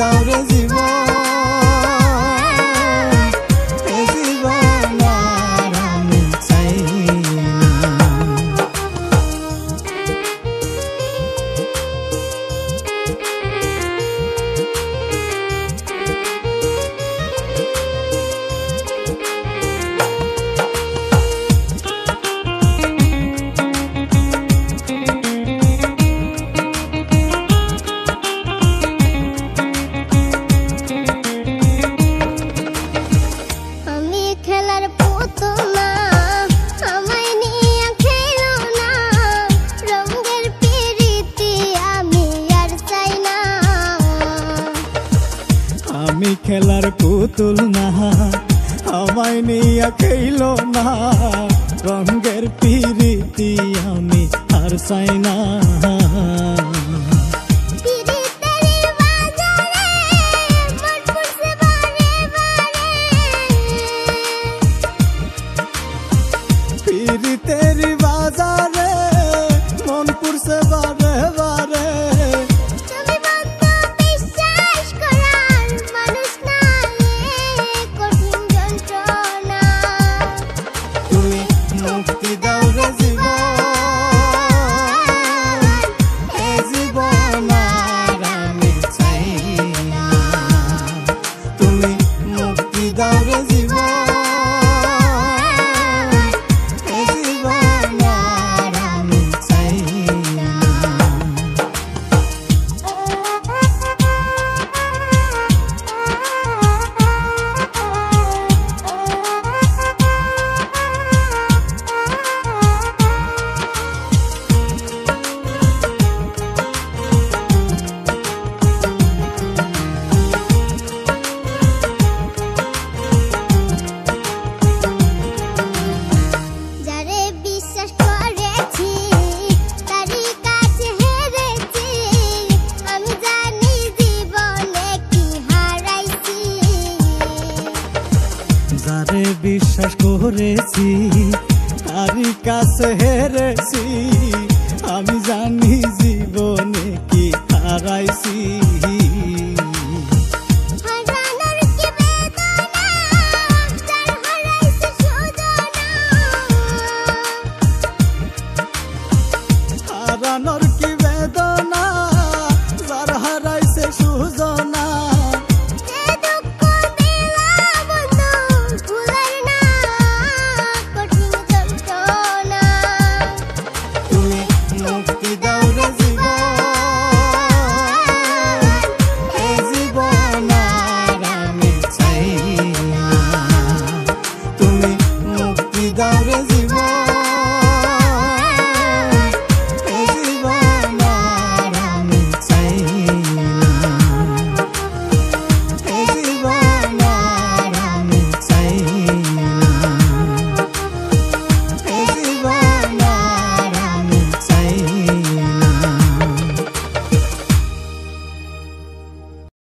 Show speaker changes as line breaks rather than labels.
দাও রে জীবন, এ জীবন আর আমি চাই না। আমি খেলার পুতুল না, আমায় নিয়া খেলো না, রঙের পিরিতি আমি আর চাই না। পিরিতেরি বাজারে মন পুরছে বারে বারে, মুক্তি দাও রে জীবন, এ জীবন আর আমি চাই না। তুমি মুক্তি দাও রে জীবন, এ জীবন আর আমি চাই না। যারে বিশ্বাস করেছি তারই কাছে হেরেছি, আমি জানি জীবনে কি হারাইছি। হারানোর কি বেদনা, যার হারাইছে সুজনা, মুক্তি দাও রে জীবন, এ জীবন আর আমি চাই না। তুমি মুক্তি দাও রে জীবন।